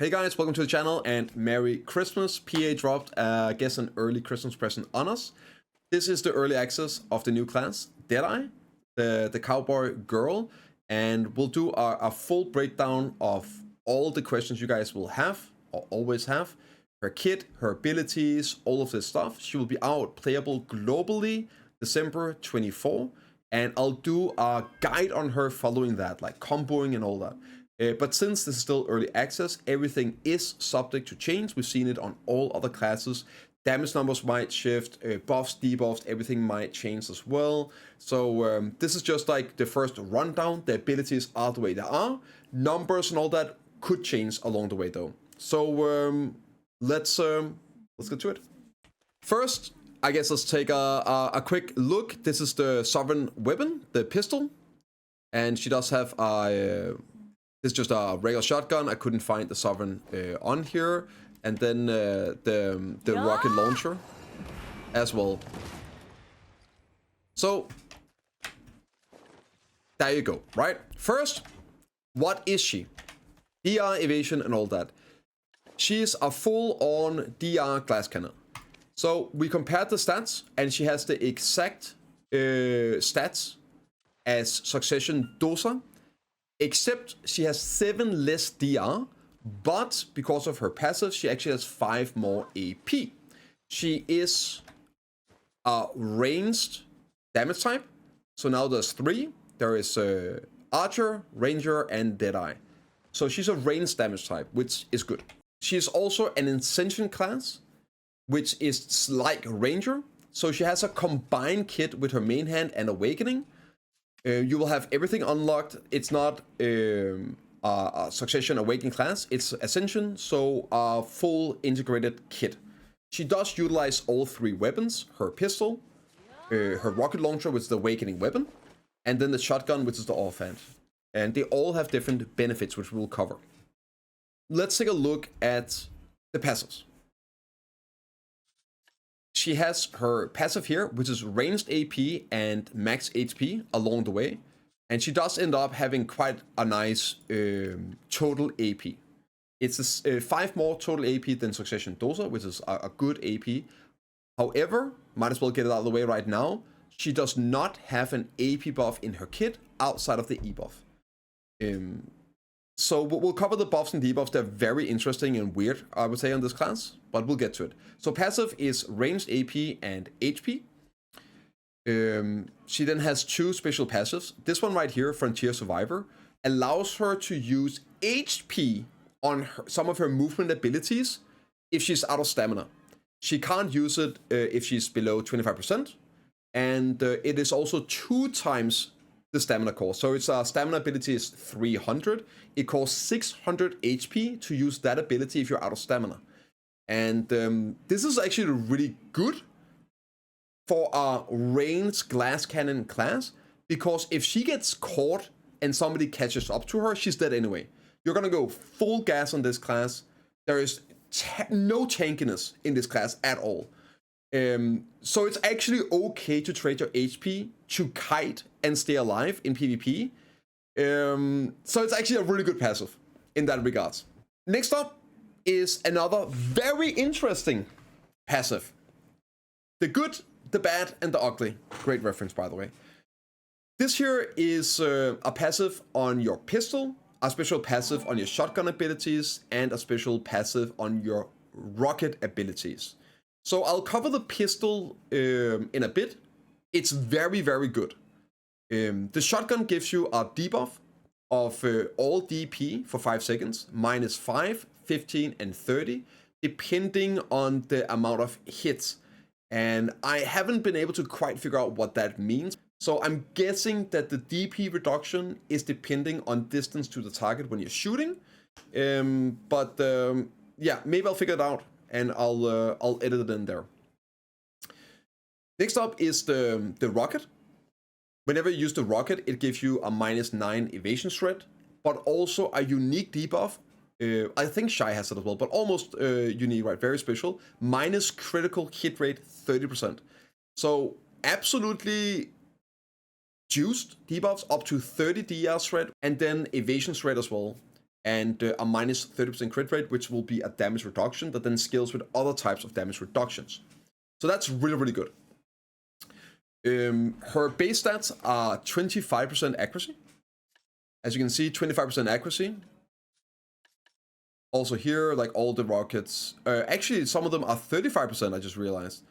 Hey guys, welcome to the channel and Merry Christmas. PA dropped, I guess, an early Christmas present on us. This is the early access of the new class, Deadeye, the cowboy girl, and we'll do a full breakdown of all the questions you guys will have, or always have. Her kit, her abilities, all of this stuff. She will be out playable globally December 24, and I'll do a guide on her following that, like comboing and all that. But since this is still early access, everything is subject to change. We've seen it on all other classes. Damage numbers might shift, buffs, debuffs, everything might change as well. So this is just like the first rundown. The abilities are the way they are. Numbers and all that could change along the way though. So let's get to it. First, I guess let's take a quick look. This is the sovereign weapon, the pistol. And she does have a... This is just a regular shotgun. I couldn't find the sovereign on here. And then the rocket launcher as well. So, there you go, right? First, what is she? DR, evasion, and all that. She is a full-on DR glass cannon. So, we compared the stats, and she has the exact stats as Succession Dosa. Except she has 7 less DR, but because of her passive, she actually has 5 more AP. She is a ranged damage type. So now there's 3. There is Archer, Ranger, and Deadeye. So she's a ranged damage type, which is good. She is also an Ascension class, which is like Ranger. So she has a combined kit with her main hand and Awakening. You will have everything unlocked. It's not a Succession Awakening class. It's Ascension, so a full integrated kit. She does utilize all 3 weapons. Her pistol, her rocket launcher, which is the Awakening weapon, and then the shotgun, which is the offhand. And they all have different benefits, which we'll cover. Let's take a look at the passives. She has her passive here, which is ranged AP and max HP along the way. And she does end up having quite a nice total AP. It's 5 more total AP than Succession Dosa, which is a good AP. However, might as well get it out of the way right now. She does not have an AP buff in her kit outside of the E buff. So we'll cover the buffs and debuffs. They're very interesting and weird, I would say, on this class, but we'll get to it. So passive is ranged AP and HP. She then has 2 special passives. This one right here, Frontier Survivor, allows her to use HP on some of her movement abilities if she's out of stamina. She can't use it if she's below 25%. And it is also 2 times the stamina cost. So its stamina ability is 300. It costs 600 HP to use that ability if you're out of stamina. And this is actually really good for a ranged glass cannon class, because if she gets caught and somebody catches up to her, she's dead anyway. You're gonna go full gas on this class. There is no tankiness in this class at all. So it's actually okay to trade your HP to kite and stay alive in PvP. So it's actually a really good passive in that regards. Next up is another very interesting passive. The good, the bad, and the ugly. Great reference, by the way. This here is a passive on your pistol, a special passive on your shotgun abilities, and a special passive on your rocket abilities. So I'll cover the pistol in a bit. It's very, very good. The shotgun gives you a debuff of all DP for 5 seconds, minus 5, 15, and 30, depending on the amount of hits. And I haven't been able to quite figure out what that means. So I'm guessing that the DP reduction is depending on distance to the target when you're shooting. Yeah, maybe I'll figure it out and I'll edit it in there. Next up is the rocket. Whenever you use the rocket, it gives you a -9 evasion threat, but also a unique debuff. I think Shy has it as well, but almost unique, right? Very special. Minus critical hit rate 30%. So absolutely juiced debuffs up to 30 DR threat and then evasion threat as well. and a minus 30% crit rate, which will be a damage reduction that then scales with other types of damage reductions. So that's really, really good. Her base stats are 25% accuracy. As you can see, 25% accuracy. Also here, like all the rockets, actually some of them are 35%, I just realized.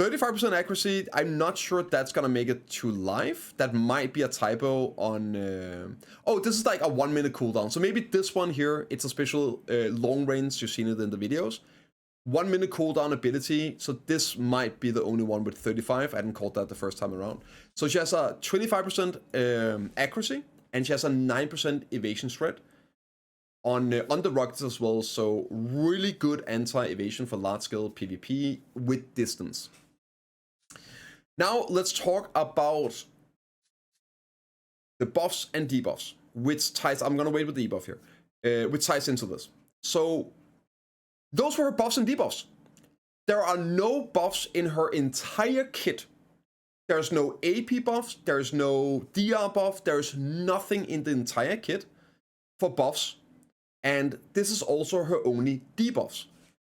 35% accuracy, I'm not sure that's gonna make it to live. That might be a typo on... Oh, this is like a 1 minute cooldown. So maybe this one here, it's a special long range, you've seen it in the videos. 1 minute cooldown ability, so this might be the only one with 35. I hadn't caught that the first time around. So she has a 25% accuracy, and she has a 9% evasion threat on the rockets as well, so really good anti-evasion for large-scale PvP with distance. Now let's talk about the buffs and debuffs, which ties... I'm gonna wait with the debuff here, which ties into this. So those were her buffs and debuffs. There are no buffs in her entire kit. There's no AP buffs, there's no DR buff, there's nothing in the entire kit for buffs. And this is also her only debuffs.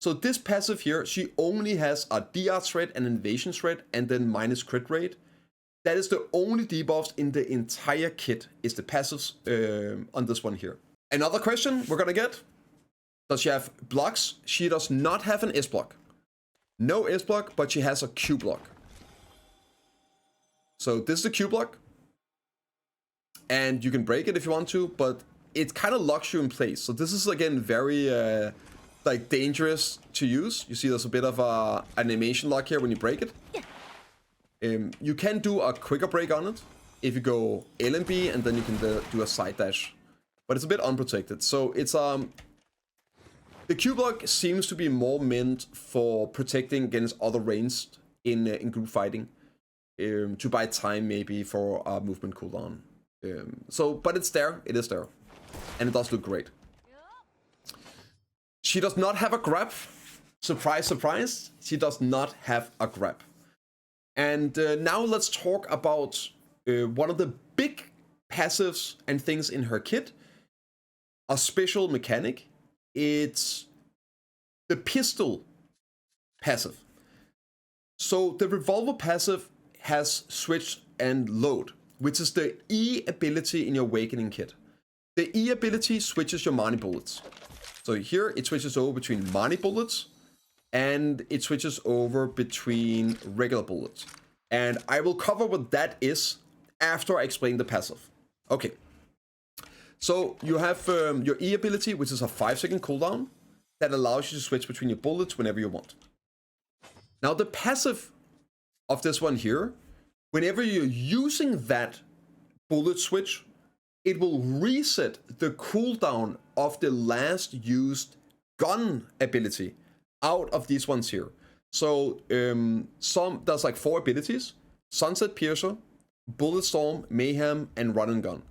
So this passive here, she only has a DR threat and invasion threat and then minus crit rate. That is the only debuffs in the entire kit, is the passives on this one here. Another question we're gonna get. Does she have blocks? She does not have an S block. No S block, but she has a Q block. So this is the Q block. And you can break it if you want to, but it kind of locks you in place. So this is again very like dangerous to use. You see there's a bit of a animation lock here when you break it. You can do a quicker break on it if you go L and B, and then you can do a side dash. But it's a bit unprotected. So it's the Q block seems to be more meant for protecting against other ranged in group fighting, to buy time maybe for a movement cooldown. So, but it's there. It is there. And it does look great. She does not have a grab. Surprise, surprise. She does not have a grab. And now let's talk about one of the big passives and things in her kit. A special mechanic. It's the pistol passive. So the revolver passive has switch and load, which is the E ability in your awakening kit. The E ability switches your Marni Bullets. So here it switches over between Marni Bullets and it switches over between regular bullets. And I will cover what that is after I explain the passive. Okay. So you have your E ability, which is a 5-second cooldown that allows you to switch between your bullets whenever you want. Now the passive of this one here, whenever you're using that bullet switch, it will reset the cooldown of the last used gun ability out of these ones here. So there's like 4 abilities: Sunset Piercer, Bullet Storm, Mayhem, and Run and Gun.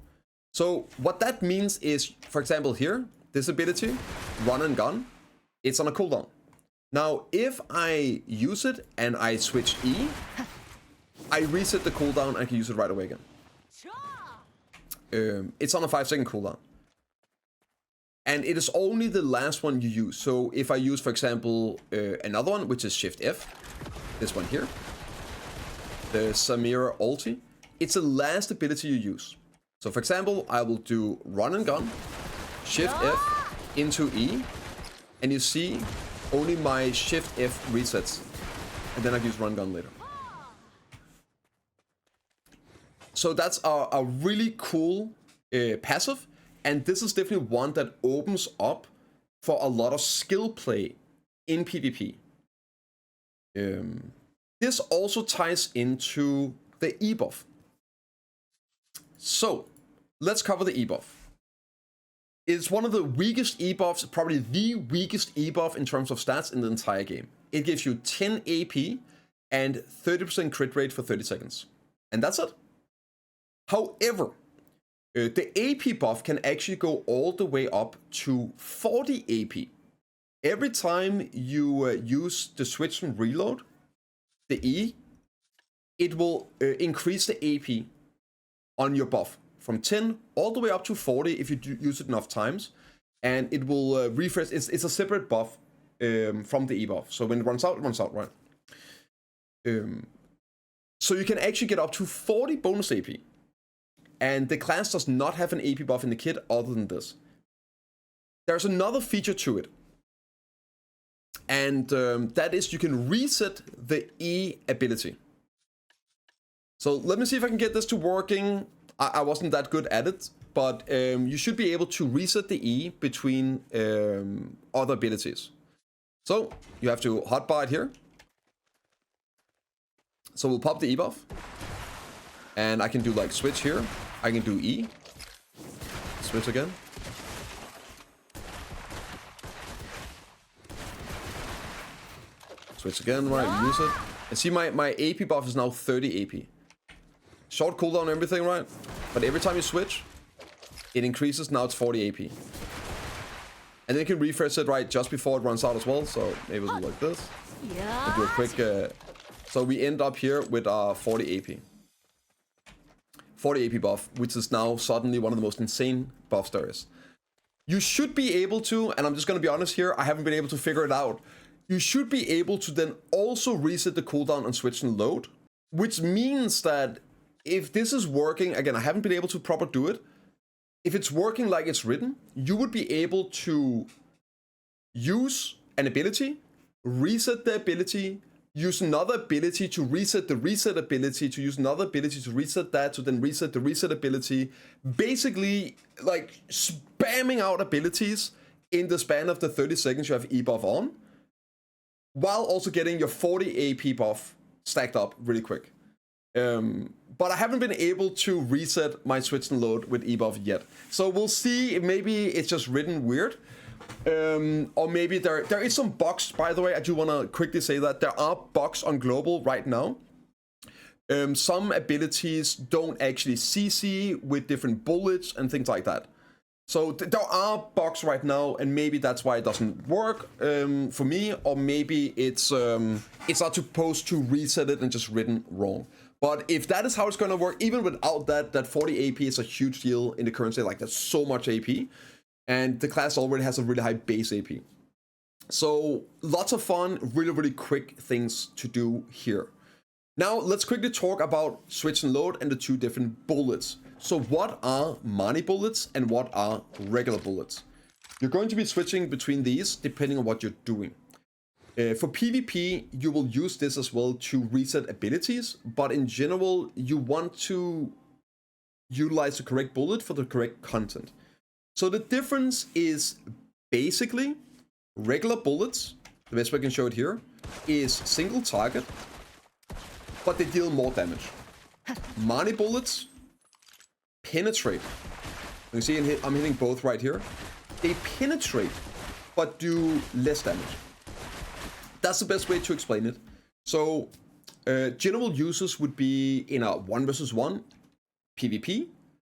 So what that means is, for example here, this ability, Run and Gun, it's on a cooldown. Now if I use it and I switch E, I reset the cooldown and I can use it right away again. It's on a 5-second cooldown. And it is only the last one you use. So if I use, for example, another one, which is Shift F, this one here, the Samira ulti, it's the last ability you use. So for example, I will do Run and Gun, Shift F into E, and you see only my Shift F resets. And then I use Run Gun later. So that's a really cool passive, and this is definitely one that opens up for a lot of skill play in PvP. This also ties into the E buff. So let's cover the E buff. It's one of the weakest E buffs, probably the weakest E buff in terms of stats in the entire game. It gives you 10 AP and 30% crit rate for 30 seconds. And that's it. However, the AP buff can actually go all the way up to 40 AP. Every time you use the switch and reload, the E, it will increase the AP on your buff from 10 all the way up to 40 if you use it enough times, and it will refresh. It's a separate buff from the E buff. So when it runs out, right? So you can actually get up to 40 bonus AP. And the class does not have an AP buff in the kit other than this. There's another feature to it. And that is you can reset the E ability. So let me see if I can get this to working. I wasn't that good at it, but you should be able to reset the E between other abilities. So you have to hotbar it here. So we'll pop the E buff. And I can do like switch here. I can do E. Switch again. Switch again, right? Use it. And see my AP buff is now 30 AP. Short cooldown and everything, right? But every time you switch, it increases. Now it's 40 AP. And then you can refresh it right just before it runs out as well. So maybe we'll do like this. And do a quick... so we end up here with 40 AP. 40 AP buff, which is now suddenly one of the most insane buffs there is. You should be able to, and I'm just going to be honest here, I haven't been able to figure it out. You should be able to then also reset the cooldown on switch and load, which means that if this is working, again, I haven't been able to properly do it. If it's working like it's written, you would be able to use an ability, reset the ability, use another ability to reset the reset ability, to use another ability to reset that, to then reset the reset ability. Basically, like spamming out abilities in the span of the 30 seconds you have E buff on, while also getting your 40 AP buff stacked up really quick. But I haven't been able to reset my switch and load with E buff yet. So we'll see, maybe it's just written weird. Or maybe there is some bugs, by the way. I do want to quickly say that there are bugs on global right now. Some abilities don't actually CC with different bullets and things like that. So there are bugs right now, and maybe that's why it doesn't work for me, or maybe it's not supposed to reset it and just written wrong. But if that is how it's going to work, even without that 40 AP is a huge deal in the current state. Like, that's so much AP. And the class already has a really high base AP. So lots of fun, really, really quick things to do here. Now let's quickly talk about switch and load and the two different bullets. So what are Marni Bullets and what are regular bullets? You're going to be switching between these depending on what you're doing. For PvP, you will use this as well to reset abilities, but in general, you want to utilize the correct bullet for the correct content. So the difference is basically regular bullets, the best way I can show it here, is single target, but they deal more damage. Marni Bullets penetrate. You can see I'm hitting both right here. They penetrate, but do less damage. That's the best way to explain it. So general uses would be in a 1 versus 1 PvP.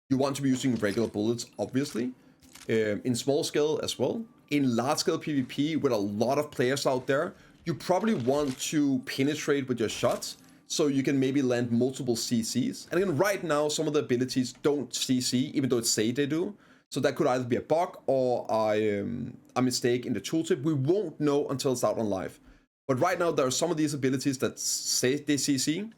You want to be using regular bullets, obviously. In small scale as well. In large scale PvP with a lot of players out there, you probably want to penetrate with your shots so you can maybe land multiple CCs. And again, right now, some of the abilities don't CC, even though it say they do. So that could either be a bug or a mistake in the tooltip. We won't know until it's out on live. But right now, there are some of these abilities that say they CC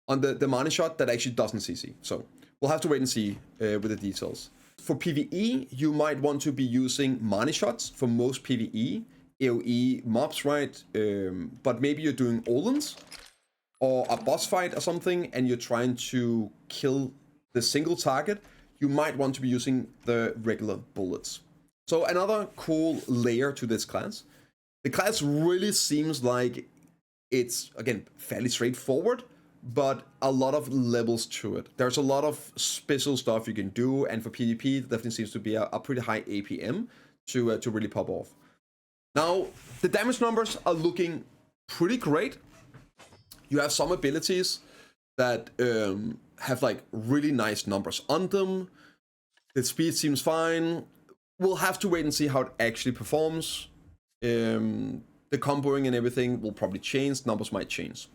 on the Marni shot that actually doesn't CC. So we'll have to wait and see with the details. For PvE, you might want to be using Marni shots for most PvE, AoE mobs, right? But maybe you're doing Olens or a boss fight or something, and you're trying to kill the single target. You might want to be using the regular bullets. So another cool layer to this class. The class really seems like it's, again, fairly straightforward, but a lot of levels to it. There's a lot of special stuff you can do, and for PvP, it definitely seems to be a pretty high APM to really pop off. Now, the damage numbers are looking pretty great. You have some abilities that have like really nice numbers on them. The speed seems fine. We'll have to wait and see how it actually performs. The comboing and everything will probably change. Numbers might change.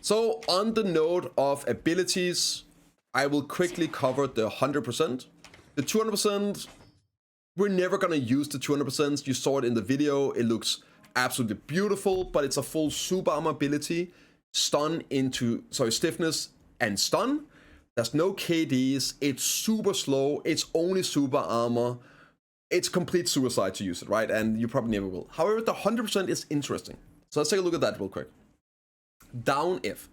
So on the note of abilities, I will quickly cover the 100%. The 200%, we're never gonna use the 200%. You saw it in the video. It looks absolutely beautiful, but it's a full super armor ability. Stun into, sorry, stiffness and stun. There's no KDs. It's super slow. It's only super armor. It's complete suicide to use it, right? And you probably never will. However, the 100% is interesting. So let's take a look at that real quick. Down if.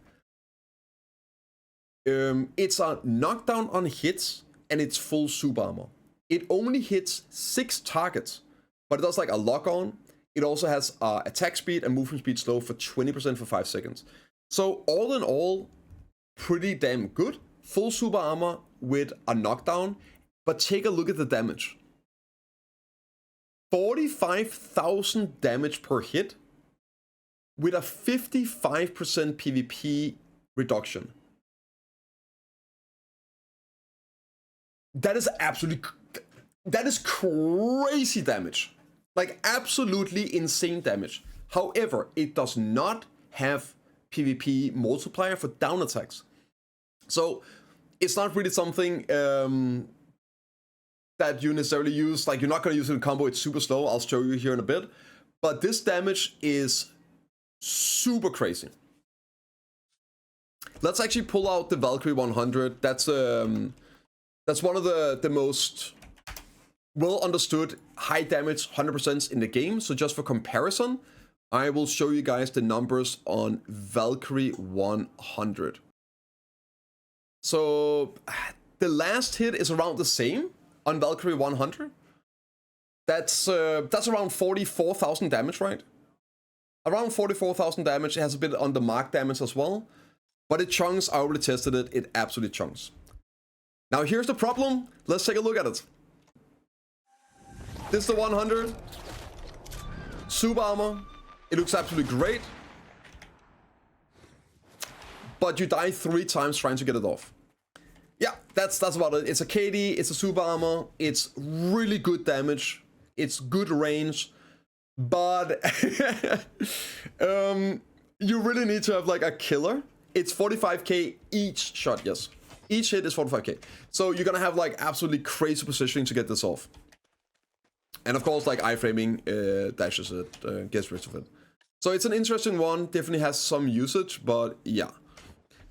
It's a knockdown on hits, and it's full super armor. It only hits 6 targets, but it does like a lock on. It also has attack speed and movement speed slow for 20% for 5 seconds. So all in all, pretty damn good. Full super armor with a knockdown, but take a look at the damage. 45,000 damage per hit with a 55% PvP reduction. That is crazy damage. Like absolutely insane damage. However, it does not have PvP multiplier for down attacks. So it's not really something that you necessarily use. Like you're not going to use it in combo. It's super slow. I'll show you here in a bit. But this damage is super crazy. Let's actually pull out the Valkyrie 100. That's one of the most well understood high damage 100% in the game. So just for comparison, I will show you guys the numbers on Valkyrie 100. So the last hit is around the same on Valkyrie 100. That's around 44,000 damage, right? Around 44,000 damage. It has a bit on the mark damage as well. But it chunks. I already tested it. It absolutely chunks. Now here's the problem. Let's take a look at it. This is the 100. Super armor. It looks absolutely great. But you die 3 times trying to get it off. Yeah, that's about it. It's a KD, it's a super armor, it's really good damage, it's good range, but you really need to have like a killer. It's 45k each shot, yes. Each hit is 45k. So you're gonna have like absolutely crazy positioning to get this off. And of course, like iframing dashes it, gets rid of it. So it's an interesting one, definitely has some usage, but yeah.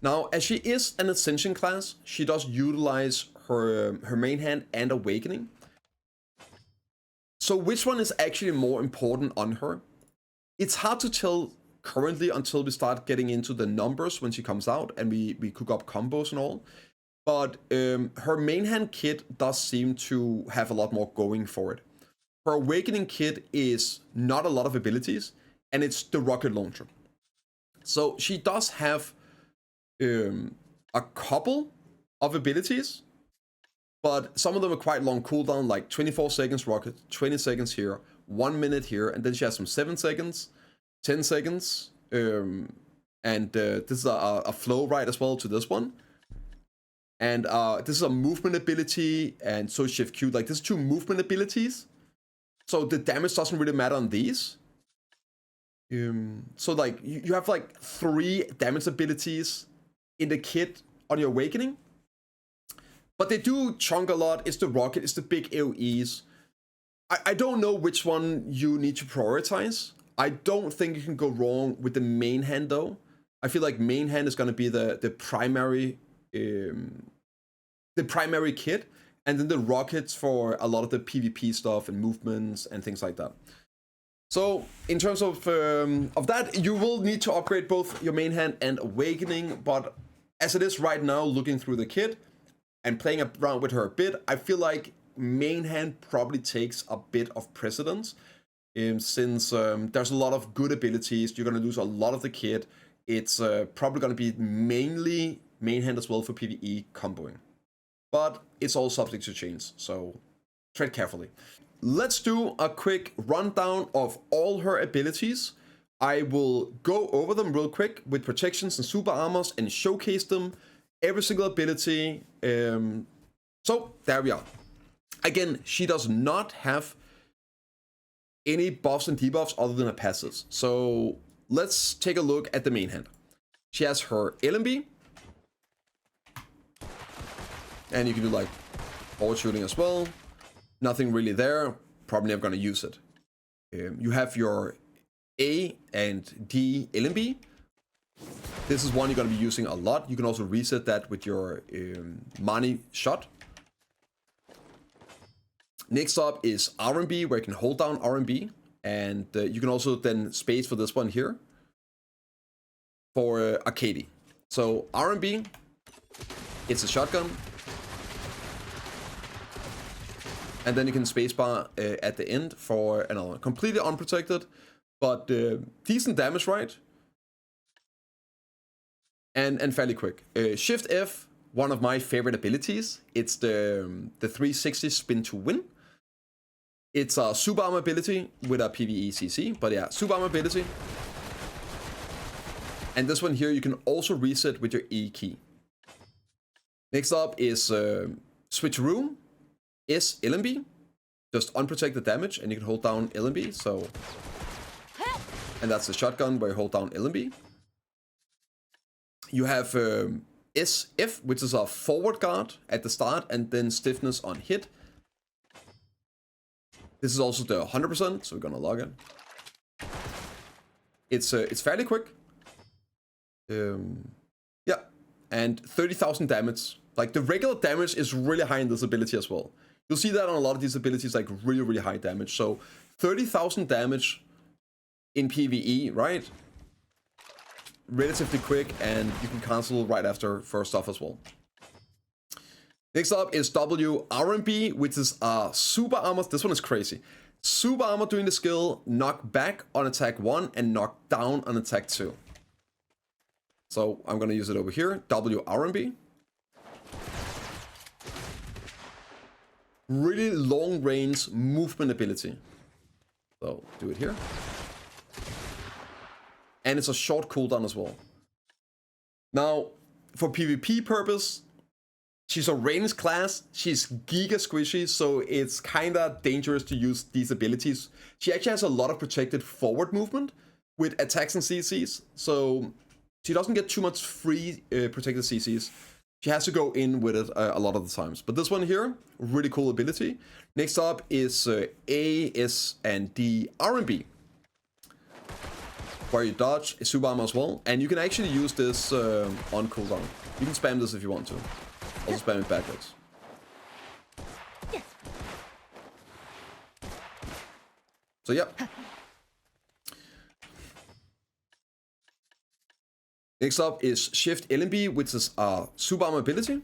Now, as she is an Ascension class, she does utilize her main hand and Awakening. So which one is actually more important on her? It's hard to tell currently until we start getting into the numbers when she comes out and we cook up combos and all. But her main hand kit does seem to have a lot more going for it. Her Awakening kit is not a lot of abilities, and it's the rocket launcher. So she does have a couple of abilities, but some of them are quite long cooldown, like 24 seconds rocket, 20 seconds here, 1 minute here, and then she has some 7 seconds, 10 seconds, and this is a flow right as well to this one. And this is a movement ability, and so shift Q, like this is 2 movement abilities. So the damage doesn't really matter on these. So like you have like 3 damage abilities in the kit on your Awakening, but they do chunk a lot. It's the rocket, it's the big AoEs. I don't know which one you need to prioritize. I don't think you can go wrong with the main hand though. I feel like main hand is going to be the primary kit, and then the rockets for a lot of the PvP stuff and movements and things like that. So in terms of that, you will need to upgrade both your main hand and Awakening, but as it is right now, looking through the kit and playing around with her a bit, I feel like main hand probably takes a bit of precedence, since there's a lot of good abilities. You're going to lose a lot of the kit. It's probably going to be mainly main hand as well for PvE comboing, but it's all subject to change, so tread carefully. Let's do a quick rundown of all her abilities. I will go over them real quick with protections and super armors and showcase them, every single ability. So there we are. Again, she does not have any buffs and debuffs other than her passives. So let's take a look at the main hand. She has her LMB. And you can do like forward shooting as well. Nothing really there. Probably never gonna use it. You have your A and D LMB. This is one you're gonna be using a lot. You can also reset that with your Marni shot. Next up is R&B, where you can hold down R&B, and you can also then space for this one here for Arcady. So R&B, it's a shotgun, and then you can spacebar at the end for another one. Completely unprotected, but decent damage, right? And fairly quick. Shift F, one of my favorite abilities. It's the 360 spin to win. It's a super armor ability with a PvE CC, but yeah, super armor ability. And this one here you can also reset with your E key. Next up is Switcheroo, S LMB, just unprotected damage, and you can hold down LMB. So, and that's the shotgun where you hold down LMB. You have SF, which is a forward guard at the start, and then stiffness on hit. This is also the 100%, so we're gonna log it. It's fairly quick. Yeah, and 30,000 damage. Like the regular damage is really high in this ability as well. You'll see that on a lot of these abilities, like really high damage. So 30,000 damage in PvE, right? Relatively quick, and you can cancel right after first off as well. Next up is W R&B, which is super armor. This one is crazy. Super armor doing the skill knock back on attack 1 and knock down on attack 2. So I'm gonna use it over here. W R&B. Really long range movement ability. So do it here. And it's a short cooldown as well. Now, for PvP purpose, she's a ranged class. She's giga squishy, so it's kinda dangerous to use these abilities. She actually has a lot of protected forward movement with attacks and CCs, so she doesn't get too much free protected CCs. She has to go in with it a lot of the times. But this one here, really cool ability. Next up is A, S, and D R&B, where you dodge a super armor as well, and you can actually use this on cooldown. You can spam this if you want to. Also spam it backwards. So yeah. Next up is Shift LMB, which is a super armor ability,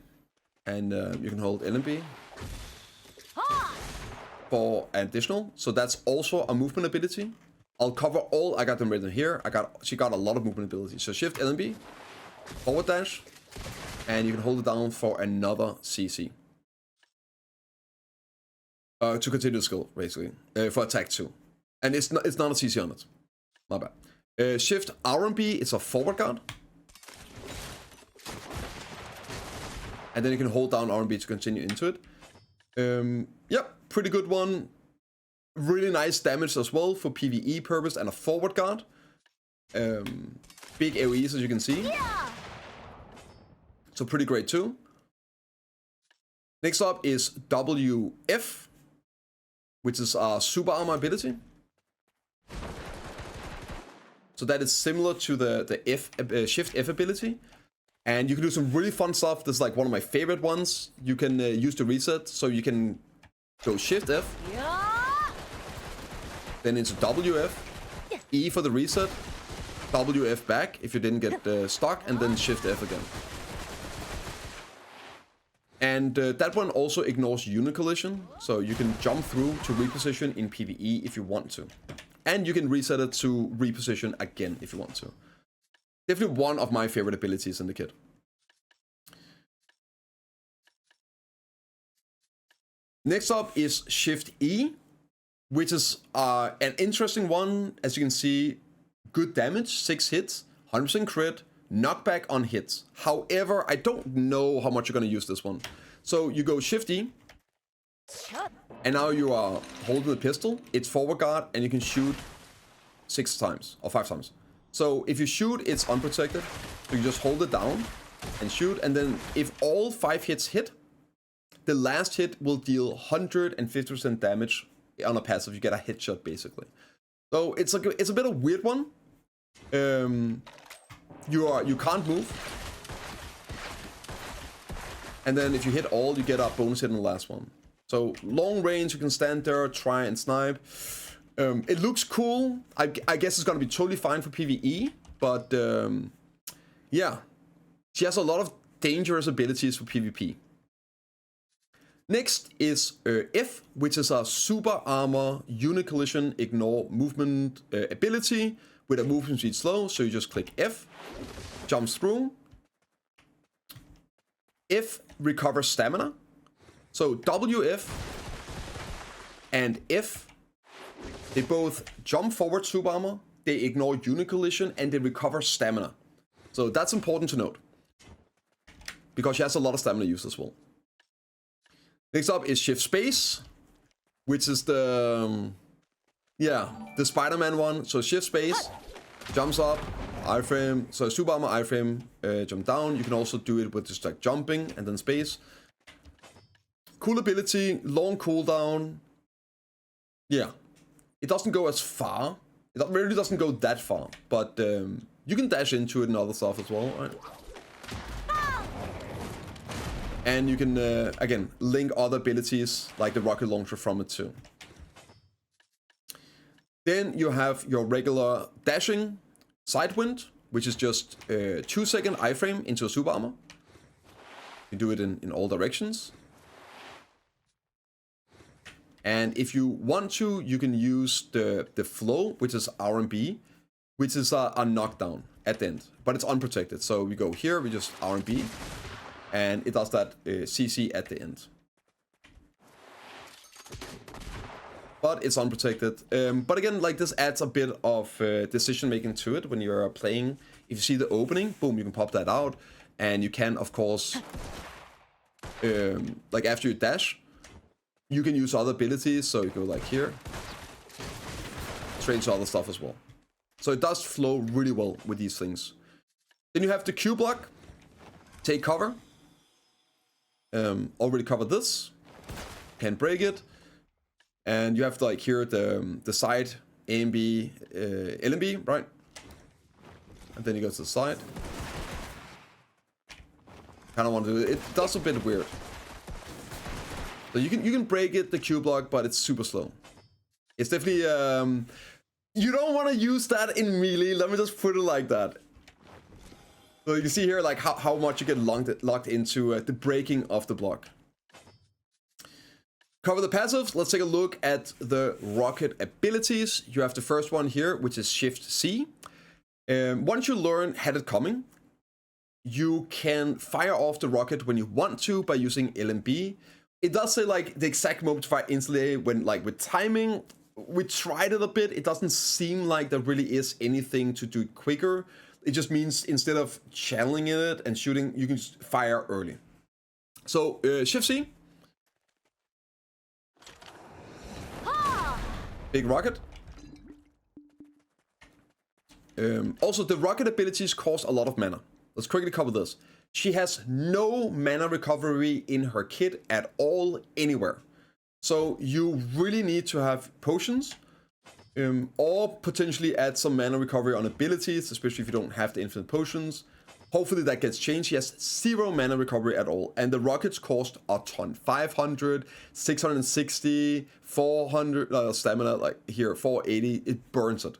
and you can hold LMB for additional. So that's also a movement ability. I'll cover all. I got them written here. She got a lot of movement abilities. So Shift LMB, forward dash, and you can hold it down for another CC. To continue the skill, basically, for attack 2. And it's not a CC on it. My bad. Shift R&B, it's a forward guard. And then you can hold down R&B to continue into it. Yep, pretty good one. Really nice damage as well for PvE purpose and a forward guard. Big AoEs, as you can see. Yeah. So pretty great too. Next up is WF, which is a super armor ability. So that is similar to the Shift F ability. And you can do some really fun stuff. This is like one of my favorite ones. You can use the reset, so you can go Shift F, then into WF, E for the reset, WF back if you didn't get stuck, and then Shift F again. And that one also ignores unit collision, so you can jump through to reposition in PvE if you want to. And you can reset it to reposition again if you want to. Definitely one of my favorite abilities in the kit. Next up is Shift E, which is an interesting one. As you can see, good damage, 6 hits, 100% crit, knockback on hits. However, I don't know how much you're going to use this one. So you go Shift E, and now you are holding the pistol. It's forward guard, and you can shoot 6 times or 5 times. So if you shoot, it's unprotected. So you just hold it down and shoot, and then if all 5 hits hit, the last hit will deal 150% damage on a passive. You get a headshot basically. So it's like it's a bit of a weird one. You can't move, and then if you hit all, you get a bonus hit on the last one. So long range, you can stand there, try and snipe. It looks cool. I guess it's gonna be totally fine for PvE, but yeah, she has a lot of dangerous abilities for PvP. Next is F, which is a super armor, unit collision, ignore movement ability with a movement speed slow. So you just click F, jumps through. F recovers stamina. So WF and F, they both jump forward super armor, they ignore unit collision, and they recover stamina. So that's important to note, because she has a lot of stamina use as well. Next up is Shift Space, which is the Spider-Man one. So Shift Space, jumps up, iframe, so super armor, iframe, jump down. You can also do it with just like jumping and then space. Cool ability, long cooldown. Yeah, it doesn't go as far. It really doesn't go that far, but you can dash into it and other stuff as well, right? And you can, again, link other abilities like the rocket launcher from it too. Then you have your regular dashing sidewind, which is just 2-second iframe into a super armor. You do it in all directions. And if you want to, you can use the flow, which is R&B, which is a knockdown at the end, but it's unprotected. So we go here, we just R&B. And it does that CC at the end. But it's unprotected. But again, like this adds a bit of decision making to it when you're playing. If you see the opening, boom, you can pop that out. And you can, of course, like after you dash, you can use other abilities. So you go like here, straight into other stuff as well. So it does flow really well with these things. Then you have the Q block, take cover. Already covered this, can't break it, and you have to like here the side A and B, L and B, right? And then you go to the side. Kind of want to do it. It does a bit weird. So you can break it, the Q block, but it's super slow. It's definitely you don't want to use that in melee. Let me just put it like that. So you can see here like how much you get locked into the breaking of the block. Cover the passives. Let's take a look at the rocket abilities. You have the first one here, which is Shift C. Once you learn Had It Coming, you can fire off the rocket when you want to by using L and B. It does say like the exact moment to fire instantly when like with timing. We tried it a bit. It doesn't seem like there really is anything to do it quicker. It just means instead of channeling it and shooting, you can just fire early. So Shift C. Big rocket. Also, the rocket abilities cost a lot of mana. Let's quickly cover this. She has no mana recovery in her kit at all, anywhere. So you really need to have potions. Or potentially add some mana recovery on abilities, especially if you don't have the infinite potions. Hopefully that gets changed. She has 0 mana recovery at all. And the rockets cost a ton. 500, 660, 400 stamina, like here, 480. It burns it.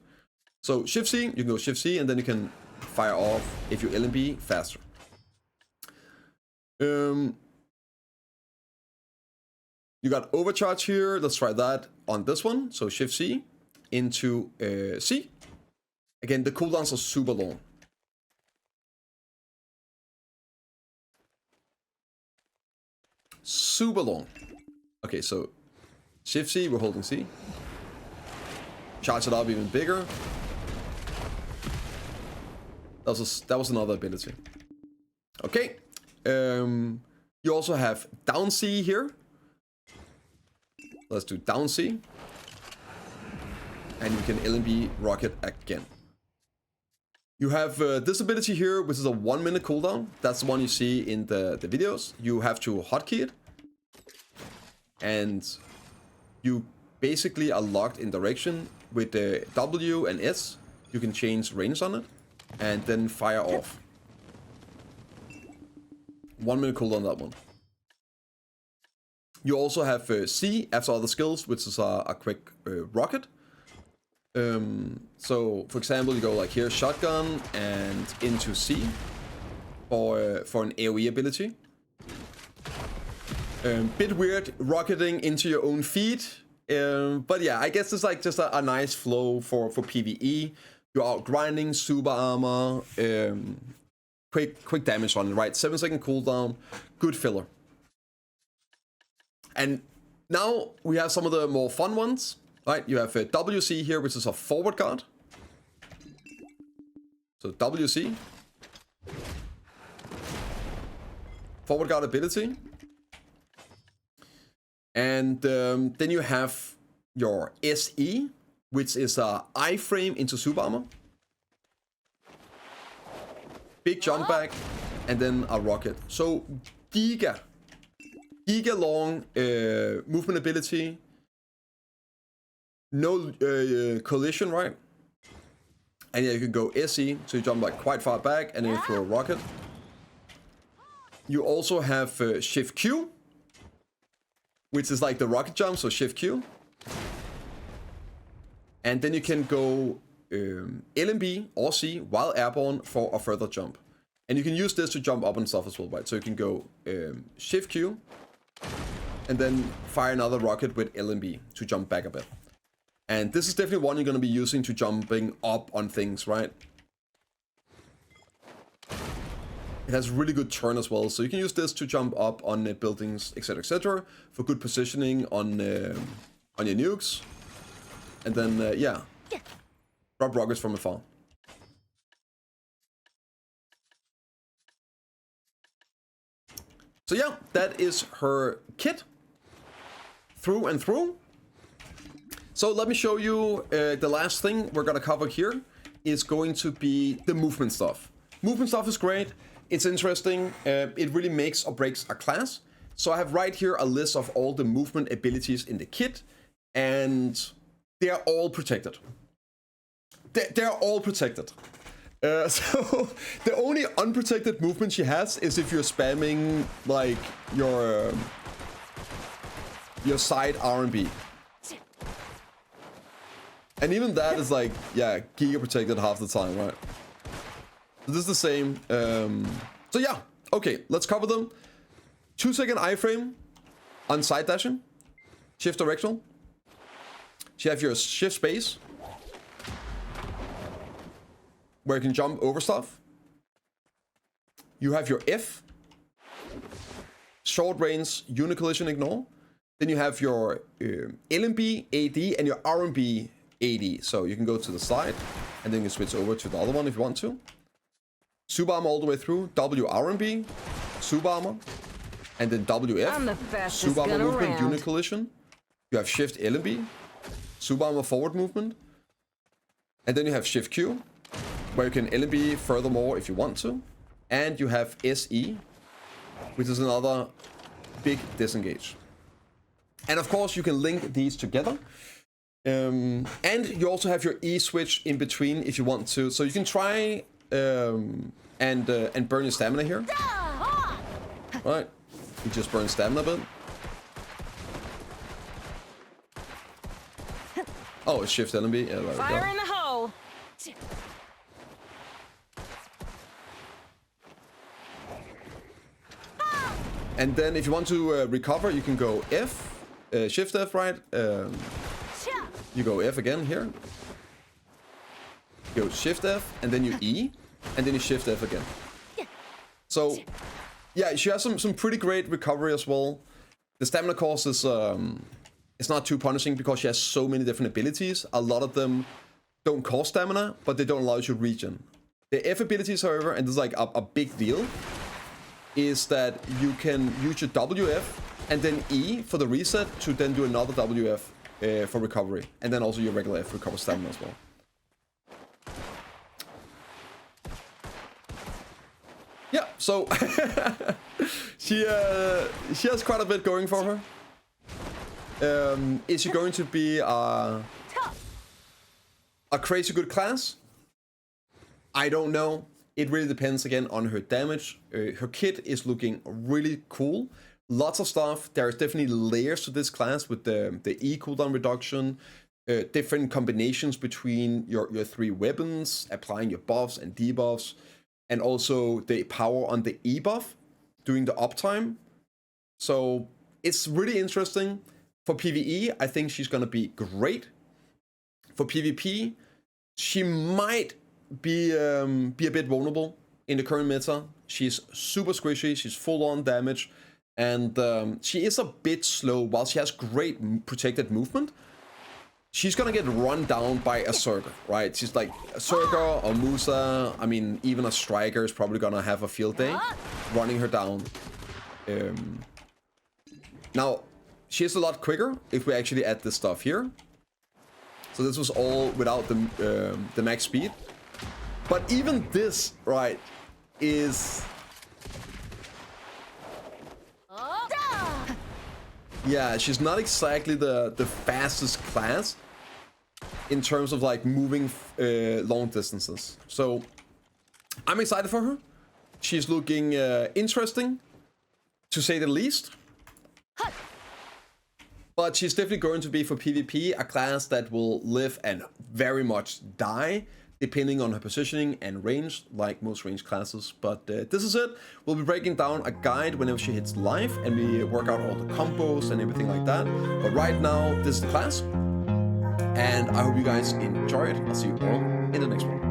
So Shift C, you can go Shift C, and then you can fire off if you L and B faster. You got overcharge here. Let's try that on this one. So Shift C into C. Again, the cooldowns are super long. Super long. Okay, so Shift C, we're holding C. Charge it up even bigger. That was another ability. Okay. You also have down C here. Let's do down C. And you can LNB rocket again. You have this ability here, which is a 1-minute cooldown. That's the one you see in the videos. You have to hotkey it. and you basically are locked in direction with the W and S. You can change range on it, and then fire off. 1 minute cooldown on that one. You also have C after other skills, which is a quick rocket. So, for example, you go like here, shotgun, and into C for an AoE ability. Bit weird, rocketing into your own feet. But yeah, I guess it's like just a nice flow for PvE. You're out grinding, super armor, quick damage on it, right? 7-second cooldown, good filler. And now we have some of the more fun ones, right? You have WC here, which is a forward guard. So WC. Forward guard ability. And then you have your SE, which is a iframe into super armor. Big jump back, and then a rocket. So giga long movement ability. No collision, right? And yeah, you can go SE, so you jump like quite far back, and then you throw a rocket. You also have Shift Q, which is like the rocket jump, so Shift Q. And then you can go LMB or C while airborne for a further jump. And you can use this to jump up and stuff as well, right? So you can go Shift Q, and then fire another rocket with LMB to jump back a bit. And this is definitely one you're going to be using to jumping up on things, right? It has really good turn as well, so you can use this to jump up on buildings, etc., for good positioning on your nukes. And then, yeah, drop rockets from afar. So yeah, that is her kit. Through and through. So let me show you the last thing we're gonna cover here is going to be the movement stuff. Movement stuff is great. It's interesting. It really makes or breaks a class. So I have right here a list of all the movement abilities in the kit, and they are all protected. They're all protected. So the only unprotected movement she has is if you're spamming like your side R&B. And even that is like, yeah, giga protected half the time, right? So this is the same. So yeah, okay, let's cover them. 2-second iframe on side dashing. Shift directional. You have your shift space, where you can jump over stuff. You have your F, short range, unicollision ignore. Then you have your LMB AD and your RMB AD. So you can go to the side, and then you switch over to the other one if you want to. Super armor all the way through, W RMB, super armor, and then WF, super armor movement, unicollision. You have shift LMB, super armor forward movement. And then you have shift Q, where you can LMB furthermore if you want to. And you have SE, which is another big disengage. And of course you can link these together. And you also have your E switch in between if you want to. So you can try and burn your stamina here. Right, you just burn stamina a bit. Oh, it's shift LMB. Yeah, there we go. Fire in the hole. And then if you want to recover, you can go F, shift F, right? You go F again here. You go shift F, and then you E, and then you shift F again. So, yeah, she has some pretty great recovery as well. The stamina cost is it's not too punishing because she has so many different abilities. A lot of them don't cost stamina, but they don't allow you to regen. The F abilities, however, and this is like a big deal, is that you can use your WF and then E for the reset to then do another WF for recovery. And then also your regular F recover stamina as well. Yeah, so she has quite a bit going for her. Is she going to be a crazy good class? I don't know. It really depends again on her damage. Her kit is looking really cool. Lots of stuff. There's definitely layers to this class with the E cooldown reduction, different combinations between your 3 weapons, applying your buffs and debuffs, and also the power on the E buff during the uptime. So it's really interesting. For PvE, I think she's gonna be great. For PvP, she might be a bit vulnerable in the current meta. She's super squishy, she's full on damage, and she is a bit slow. While she has great protected movement, she's gonna get run down by a Zerger, right? She's like a Zerger or Musa. I mean, even a Striker is probably gonna have a field day running her down. Now, she is a lot quicker if we actually add this stuff here. So this was all without the max speed. But even this, right, is... Yeah, she's not exactly the fastest class in terms of like moving long distances. So I'm excited for her. She's looking interesting, to say the least. But she's definitely going to be, for PvP, a class that will live and very much die, depending on her positioning and range, like most range classes. But this is it. We'll be breaking down a guide whenever she hits live, and we work out all the combos and everything like that. But right now, this is the class. And I hope you guys enjoy it. I'll see you all in the next one.